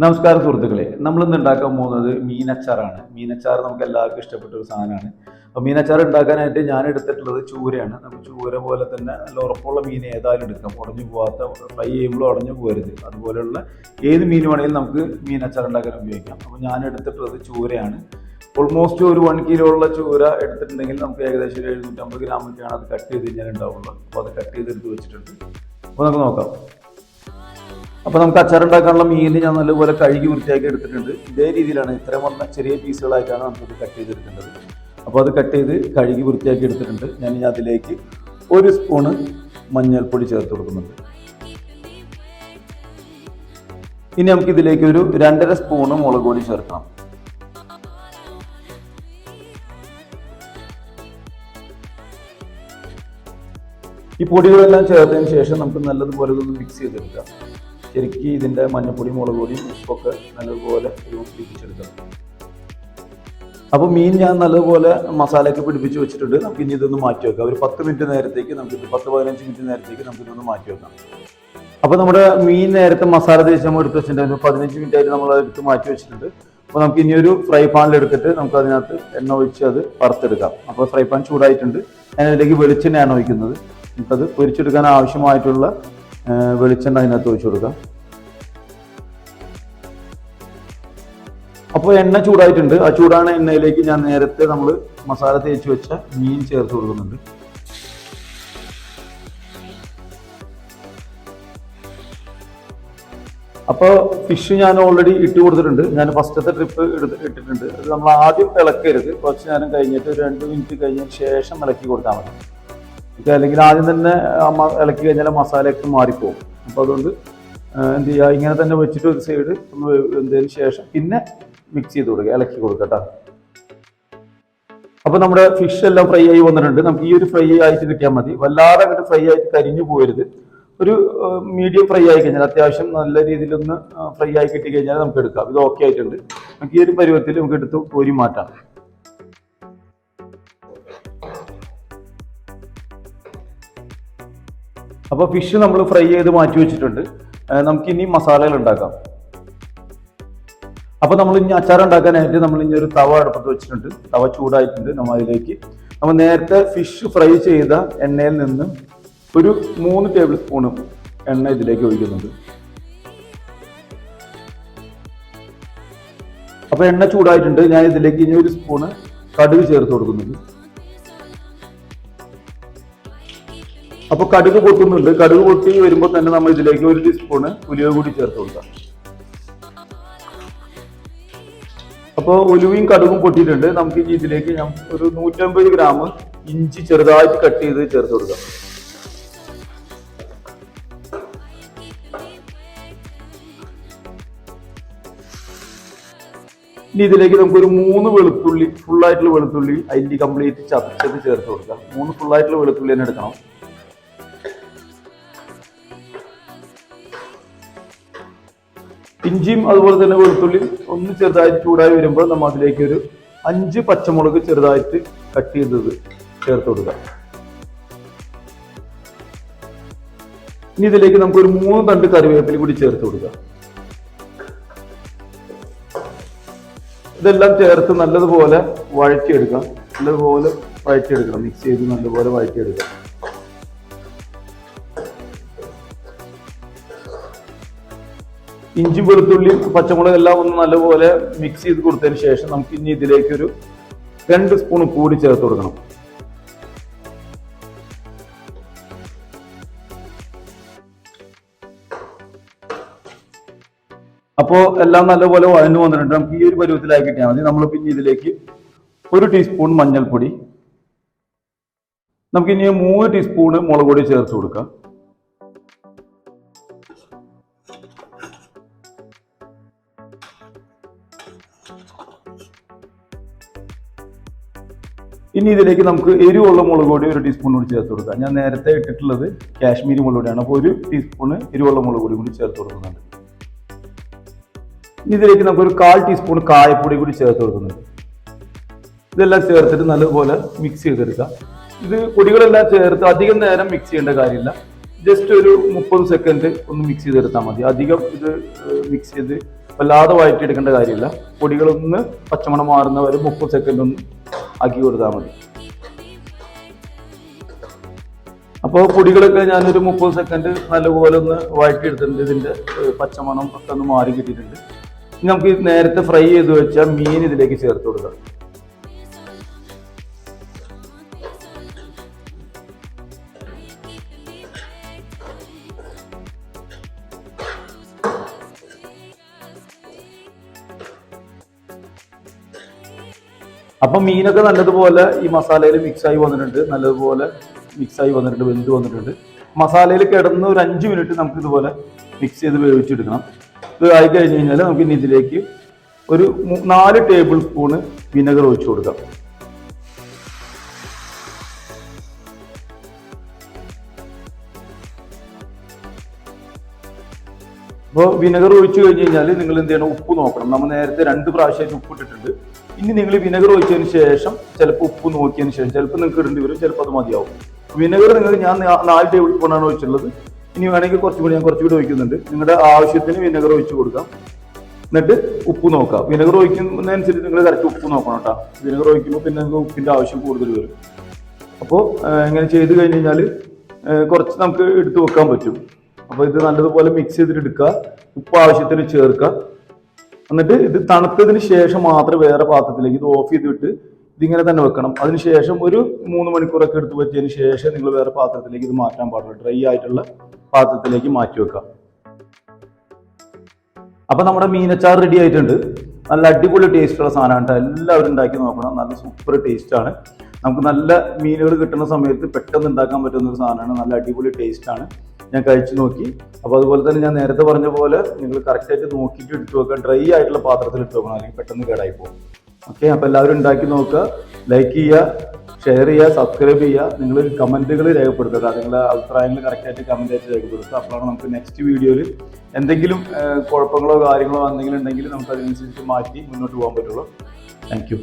നമസ്കാരം സുഹൃത്തുക്കളെ, നമ്മളിന്ന് ഉണ്ടാക്കാൻ പോകുന്നത് മീനച്ചാറാണ്. മീനച്ചാർ നമുക്ക് എല്ലാവർക്കും ഇഷ്ടപ്പെട്ട ഒരു സാധനമാണ്. അപ്പോൾ മീനച്ചാർ ഉണ്ടാക്കാനായിട്ട് ഞാൻ എടുത്തിട്ടുള്ളത് ചൂരയാണ്. നമുക്ക് ചൂര പോലെ തന്നെ നല്ല ഉറപ്പുള്ള മീൻ ഏതായാലും എടുക്കാം, ഉടഞ്ഞു പോകാത്ത, ഫ്രൈ ചെയ്യുമ്പോൾ ഉടഞ്ഞു പോകരുത്. അതുപോലെയുള്ള ഏത് മീൻ വേണമെങ്കിലും നമുക്ക് മീനച്ചാർ ഉണ്ടാക്കാൻ ഉപയോഗിക്കാം. അപ്പോൾ ഞാൻ എടുത്തിട്ടുള്ളത് ചൂരയാണ്. ഓൾമോസ്റ്റ് ഒരു 1 കിലോ ഉള്ള ചൂര എടുത്തിട്ടുണ്ടെങ്കിൽ നമുക്ക് ഏകദേശം 750 ഗ്രാമൊക്കെയാണ് അത് കട്ട് ചെയ്ത് കഴിഞ്ഞാൽ ഉണ്ടാവുള്ളൂ. അപ്പോൾ അത് കട്ട് ചെയ്തെടുത്ത് വെച്ചിട്ടുണ്ട്. അപ്പോൾ നമുക്ക് നോക്കാം. അപ്പോൾ നമുക്ക് അച്ചാർ ഉണ്ടാക്കാനുള്ള മീൻ ഞാൻ നല്ലപോലെ കഴുകി വൃത്തിയാക്കി എടുത്തിട്ടുണ്ട്. ഇതേ രീതിയിലാണ്, ഇത്രയും വന്ന ചെറിയ പീസുകളായിട്ടാണ് നമുക്കിത് കട്ട് ചെയ്തെടുക്കേണ്ടത്. അപ്പോൾ അത് കട്ട് ചെയ്ത് കഴുകി വൃത്തിയാക്കി എടുത്തിട്ടുണ്ട്. ഞാൻ അതിലേക്ക് 1 സ്പൂണ് മഞ്ഞൾപ്പൊടി ചേർത്ത് കൊടുക്കുന്നുണ്ട്. ഇനി നമുക്ക് ഇതിലേക്ക് ഒരു 2.5 സ്പൂണ് മുളക് പൊടി ചേർക്കണം. ഈ പൊടികളെല്ലാം ചേർത്തതിന് ശേഷം നമുക്ക് നല്ലതുപോലെ ഇതൊന്ന് മിക്സ് ചെയ്തെടുക്കാം. ശരിക്കും ഇതിൻ്റെ മഞ്ഞപ്പൊടി, മുളക് പൊടിയും ഉപ്പൊക്കെ നല്ലതുപോലെ പിടിപ്പിച്ചെടുക്കണം. അപ്പോൾ മീൻ ഞാൻ നല്ലതുപോലെ മസാലയൊക്കെ പിടിപ്പിച്ച് വെച്ചിട്ടുണ്ട്. നമുക്ക് ഇനി ഇതൊന്ന് മാറ്റി വെക്കാം. ഒരു 10 മിനിറ്റ് നേരത്തേക്ക്, നമുക്ക് 10-15 മിനിറ്റ് നേരത്തേക്ക് നമുക്കിതൊന്ന് മാറ്റി വെക്കാം. അപ്പോൾ നമ്മുടെ മീൻ നേരത്തെ മസാല തേച്ച് നമ്മൾ എടുത്ത് വെച്ചിട്ടുണ്ട്. 15 മിനിറ്റ് ആയിട്ട് നമ്മൾ എടുത്ത് മാറ്റി വെച്ചിട്ടുണ്ട്. അപ്പോൾ നമുക്ക് ഇനി ഒരു ഫ്രൈ പാനിൽ എടുത്തിട്ട് നമുക്ക് അതിനകത്ത് എണ്ണ ഒഴിച്ച് അത് വറുത്തെടുക്കാം. അപ്പോൾ ഫ്രൈ പാൻ ചൂടായിട്ടുണ്ട്. ഞാൻ അതിലേക്ക് വെളിച്ചെണ്ണയാണ് ഒഴിക്കുന്നത്. നമുക്കത് പൊരിച്ചെടുക്കാൻ ആവശ്യമായിട്ടുള്ള വെളിച്ചെണ്ണ അതിനകത്ത് ഒഴിച്ചു കൊടുക്കാം. അപ്പോൾ എണ്ണ ചൂടായിട്ടുണ്ട്. ആ ചൂടാണ് എണ്ണയിലേക്ക് ഞാൻ നേരത്തെ നമ്മൾ മസാല തേച്ച് വെച്ച മീൻ ചേർത്ത് കൊടുക്കുന്നുണ്ട്. അപ്പോൾ ഫിഷ് ഞാൻ ഓൾറെഡി ഇട്ട് കൊടുത്തിട്ടുണ്ട്. ഞാൻ ഫസ്റ്റത്തെ ട്രിപ്പ് ഇട്ടിട്ടുണ്ട്. അത് നമ്മൾ ആദ്യം ഇളക്കരുത്. കുറച്ച് നേരം കഴിഞ്ഞിട്ട് 2 മിനിറ്റ് കഴിഞ്ഞതിന് ശേഷം ഇളക്കി കൊടുത്താൽ മതി. അല്ലെങ്കിൽ ആദ്യം തന്നെ ഇളക്കി കഴിഞ്ഞാൽ മസാലയൊക്കെ മാറിപ്പോകും. അപ്പോൾ അതുകൊണ്ട് എന്ത് ചെയ്യുക, ഇങ്ങനെ തന്നെ വെച്ചിട്ട് ഒരു സൈഡ് ഒന്ന് വെന്തതിന് ശേഷം പിന്നെ മിക്സ് ചെയ്ത് കൊടുക്കുക, ഇളക്കി കൊടുക്കുക കേട്ടോ. അപ്പോൾ നമ്മുടെ ഫിഷ് എല്ലാം ഫ്രൈ ആയി വന്നിട്ടുണ്ട്. നമുക്ക് ഈ ഒരു ഫ്രൈ ആയിട്ട് കിട്ടിയാൽ മതി. വല്ലാതെ അങ്ങോട്ട് ഫ്രൈ ആയിട്ട് കരിഞ്ഞു പോകരുത്. ഒരു മീഡിയം ഫ്രൈ ആയി കഴിഞ്ഞാൽ, അത്യാവശ്യം നല്ല രീതിയിലൊന്ന് ഫ്രൈ ആയി കിട്ടി കഴിഞ്ഞാൽ നമുക്ക് എടുക്കാം. ഇത് ഓക്കെ ആയിട്ടുണ്ട്. നമുക്ക് ഈ ഒരു പരുവത്തിൽ നമുക്ക് എടുത്ത് കോരി മാറ്റാം. അപ്പോൾ ഫിഷ് നമ്മൾ ഫ്രൈ ചെയ്ത് മാറ്റി വെച്ചിട്ടുണ്ട്. നമുക്കിനി മസാലകൾ ഉണ്ടാക്കാം. അപ്പോൾ നമ്മൾ ഇനി അച്ചാർ ഉണ്ടാക്കാനായിട്ട് നമ്മൾ ഇനി ഒരു തവ അടുപ്പത്ത് വെച്ചിട്ടുണ്ട്. തവ ചൂടായിട്ടുണ്ട്. അതിലേക്ക് നമ്മൾ നേരത്തെ ഫിഷ് ഫ്രൈ ചെയ്ത എണ്ണയിൽ നിന്ന് ഒരു 3 ടേബിൾ സ്പൂൺ എണ്ണ ഇതിലേക്ക് ഒഴിക്കുന്നുണ്ട്. അപ്പോൾ എണ്ണ ചൂടായിട്ടുണ്ട്. ഞാൻ ഇതിലേക്ക് ഇനി 1 സ്പൂണ് കടുക് ചേർത്ത് കൊടുക്കുന്നുണ്ട്. അപ്പോൾ കടുക് പൊട്ടുന്നുണ്ട്. കടുക് പൊട്ടി വരുമ്പോൾ തന്നെ നമ്മൾ ഇതിലേക്ക് 1 ടീസ്പൂണ് ഉലുവ കൂടി ചേർത്ത് കൊടുക്കാം. അപ്പോൾ ഉലുവയും കടുകും പൊട്ടിയിട്ടുണ്ട്. നമുക്ക് ഇനി ഇതിലേക്ക് ഞാൻ ഒരു 150 ഗ്രാം ഇഞ്ചി ചെറുതായിട്ട് കട്ട് ചെയ്ത് ചേർത്ത് കൊടുക്കാം. ഇനി ഇതിലേക്ക് നമുക്കൊരു 3 വെളുത്തുള്ളി, ഫുള്ളായിട്ടുള്ള വെളുത്തുള്ളി അതിൻ്റെ കംപ്ലീറ്റ് ചതച്ചത് ചേർത്ത് കൊടുക്കാം. 3 ഫുള്ളായിട്ടുള്ള വെളുത്തുള്ളി തന്നെ എടുക്കണം. ഇഞ്ചിയും അതുപോലെ തന്നെ വെളുത്തുള്ളി ഒന്ന് ചെറുതായിട്ട് ചൂടായി വരുമ്പോൾ നമ്മൾ അതിലേക്ക് ഒരു 5 പച്ചമുളക് ചെറുതായിട്ട് കട്ട് ചെയ്തത് ചേർത്ത് കൊടുക്കാം. ഇനി ഇതിലേക്ക് നമുക്കൊരു 3 തണ്ട് കറിവേപ്പില കൂടി ചേർത്ത് കൊടുക്കാം. ഇതെല്ലാം ചേർത്ത് നല്ലതുപോലെ വഴറ്റിയെടുക്കാം. മിക്സ് ചെയ്ത് നല്ലപോലെ വഴറ്റിയെടുക്കാം. ഇഞ്ചി, വെളുത്തുള്ളിയും പച്ചമുളക് എല്ലാം ഒന്ന് നല്ലപോലെ മിക്സ് ചെയ്ത് കൊടുത്തതിന് ശേഷം നമുക്ക് ഇനി ഇതിലേക്ക് ഒരു 2 സ്പൂൺ കൂടി ചേർത്ത് കൊടുക്കണം. അപ്പോൾ എല്ലാം നല്ലപോലെ വഴന്നു വന്നിട്ടുണ്ട്. നമുക്ക് ഈ ഒരു പരുവത്തിലായി കിട്ടിയാൽ മതി. നമ്മൾ പിന്നെ ഇതിലേക്ക് 1 ടീസ്പൂൺ മഞ്ഞൾപ്പൊടി, നമുക്ക് ഇനി 3 ടീസ്പൂണ് മുളക് പൊടി ചേർത്ത് കൊടുക്കാം. ഇനി ഇതിലേക്ക് നമുക്ക് എരിവുള്ള മുളക് പൊടി 1 ടീസ്പൂൺ കൂടി ചേർത്ത് കൊടുക്കാം. ഞാൻ നേരത്തെ ഇട്ടിട്ടുള്ളത് കാശ്മീരി മുളക് പൊടിയാണ്. അപ്പോൾ 1 ടീസ്പൂണ് എരിവുള്ള മുളക് പൊടി കൂടി ചേർത്ത് കൊടുക്കുന്നുണ്ട്. ഇനി ഇതിലേക്ക് നമുക്ക് ഒരു 1/4 ടീസ്പൂൺ കായപ്പൊടി കൂടി ചേർത്ത് കൊടുക്കുന്നുണ്ട്. ഇതെല്ലാം ചേർത്തിട്ട് നല്ലപോലെ മിക്സ് ചെയ്തെടുക്കാം. ഇത് പൊടികളെല്ലാം ചേർത്ത് അധികം നേരം മിക്സ് ചെയ്യേണ്ട കാര്യമില്ല. ജസ്റ്റ് ഒരു 30 സെക്കൻഡ് ഒന്ന് മിക്സ് ചെയ്തെടുത്താൽ മതി. അധികം ഇത് മിക്സ് ചെയ്ത് വല്ലാതെ വഴറ്റിയെടുക്കേണ്ട കാര്യമില്ല. പൊടികളൊന്ന് പച്ചമണം മാറുന്ന വരെ 30 സെക്കൻഡ് ഒന്ന് ആക്കി കൊടുത്താൽ മതി. അപ്പോൾ പൊടികളൊക്കെ ഞാനൊരു 30 സെക്കൻഡ് നല്ലപോലെ ഒന്ന് വഴറ്റിയെടുത്തിട്ടുണ്ട്. ഇതിൻ്റെ പച്ചമണം ഒക്കെ ഒന്ന് മാറി കിട്ടിയിട്ടുണ്ട്. ഇനി നമുക്ക് നേരത്തെ ഫ്രൈ ചെയ്ത് വെച്ച മീൻ ഇതിലേക്ക് ചേർത്ത് കൊടുക്കാം. അപ്പം മീനൊക്കെ നല്ലതുപോലെ ഈ മസാലയിൽ മിക്സായി വന്നിട്ടുണ്ട്, നല്ലതുപോലെ മിക്സായി വന്നിട്ടുണ്ട്, വെന്ത് വന്നിട്ടുണ്ട്. മസാലയിൽ കിടന്ന് ഒരു 5 മിനിറ്റ് നമുക്ക് ഇതുപോലെ മിക്സ് ചെയ്ത് വേവിച്ചെടുക്കണം. ഇത് ആയി കഴിഞ്ഞ് കഴിഞ്ഞാൽ നമുക്ക് ഇനി ഇതിലേക്ക് ഒരു 4 ടേബിൾ സ്പൂണ് വിനെഗർ ഒഴിച്ചു കൊടുക്കാം. അപ്പോൾ വിനെഗർ ഒഴിച്ചു കഴിഞ്ഞ് കഴിഞ്ഞാൽ നിങ്ങൾ എന്ത് ചെയ്യണം, ഉപ്പ് നോക്കണം. നമ്മൾ നേരത്തെ 2 പ്രാവശ്യമായിട്ട് ഉപ്പ് ഇട്ടിട്ടുണ്ട്. ഇനി നിങ്ങൾ വിനെഗർ ഒഴിച്ചതിന് ശേഷം ചിലപ്പോൾ ഉപ്പ് നോക്കിയതിന് ശേഷം ചിലപ്പോൾ നിങ്ങൾക്ക് ഇടേണ്ടി വരും, ചിലപ്പോൾ അത് മതിയാവും. വിനെഗർ ഞാൻ 4 ടേബിൾ സ്പൂണാണ് ഒഴിച്ചുള്ളത്. ഇനി വേണമെങ്കിൽ കുറച്ചുകൂടി ഞാൻ കുറച്ചുകൂടി ഒഴിക്കുന്നുണ്ട്. നിങ്ങളുടെ ആവശ്യത്തിന് വിനെഗർ ഒഴിച്ച് കൊടുക്കാം. എന്നിട്ട് ഉപ്പ് നോക്കാം. വിനെഗർ ഒഴിക്കുന്നതനുസരിച്ച് നിങ്ങൾ കറക്റ്റ് ഉപ്പ് നോക്കണം കേട്ടോ. വിനെഗർ ഒഴിക്കുമ്പോൾ പിന്നെ നിങ്ങൾക്ക് ഉപ്പിൻ്റെ ആവശ്യം കൂടുതൽ വരും. അപ്പോൾ ഇങ്ങനെ ചെയ്ത് കഴിഞ്ഞ് കഴിഞ്ഞാൽ കുറച്ച് നമുക്ക് എടുത്ത് വെക്കാൻ പറ്റും. അപ്പോൾ ഇത് നല്ലതുപോലെ മിക്സ് ചെയ്തിട്ട് എടുക്കുക, ഉപ്പ് ആവശ്യത്തിന് ചേർക്കുക. എന്നിട്ട് ഇത് തണുത്തതിന് ശേഷം മാത്രം വേറെ പാത്രത്തിലേക്ക് ഇത് ഓഫ് ചെയ്തിട്ട് ഇതിങ്ങനെ തന്നെ വെക്കണം. അതിനുശേഷം ഒരു 3 മണിക്കൂറൊക്കെ എടുത്ത് വെച്ചതിന് ശേഷം നിങ്ങൾ വേറെ പാത്രത്തിലേക്ക് ഇത് മാറ്റാൻ പാടുള്ളൂ. ഡ്രൈ ആയിട്ടുള്ള പാത്രത്തിലേക്ക് മാറ്റി വെക്കാം. അപ്പം നമ്മുടെ മീനച്ചാർ റെഡി ആയിട്ടുണ്ട്. നല്ല അടിപൊളി ടേസ്റ്റുള്ള സാധനമാണ്. എല്ലാവരും ഉണ്ടാക്കി നോക്കണം. നല്ല സൂപ്പർ ടേസ്റ്റാണ്. നമുക്ക് നല്ല മീനുകൾ കിട്ടുന്ന സമയത്ത് പെട്ടെന്ന് ഉണ്ടാക്കാൻ പറ്റുന്ന ഒരു സാധനമാണ്. നല്ല അടിപൊളി ടേസ്റ്റാണ്. ഞാൻ കഴിച്ചു നോക്കി. അപ്പോൾ അതുപോലെ തന്നെ ഞാൻ നേരത്തെ പറഞ്ഞ പോലെ നിങ്ങൾ കറക്റ്റായിട്ട് നോക്കിയിട്ട് എടുത്തു വെക്കുക. ഡ്രൈ ആയിട്ടുള്ള പാത്രത്തിൽ ഇട്ട് വെക്കണം, അല്ലെങ്കിൽ പെട്ടെന്ന് കേടായി പോകും. ഓക്കെ, അപ്പോൾ എല്ലാവരും ഉണ്ടാക്കി നോക്കുക. ലൈക്ക് ചെയ്യുക, ഷെയർ ചെയ്യുക, സബ്സ്ക്രൈബ് ചെയ്യുക. നിങ്ങൾ കമൻറ്റുകൾ രേഖപ്പെടുത്തുക. നിങ്ങളുടെ അഭിപ്രായങ്ങൾ കറക്റ്റായിട്ട് കമൻ്റ് ആയിട്ട് രേഖപ്പെടുത്തുക. അപ്പോഴാണ് നമുക്ക് നെക്സ്റ്റ് വീഡിയോയിൽ എന്തെങ്കിലും കുഴപ്പങ്ങളോ കാര്യങ്ങളോ എന്തെങ്കിലും ഉണ്ടെങ്കിൽ നമുക്ക് അതിനനുസരിച്ച് മാറ്റി മുന്നോട്ട് പോകാൻ പറ്റുള്ളൂ. Thank you.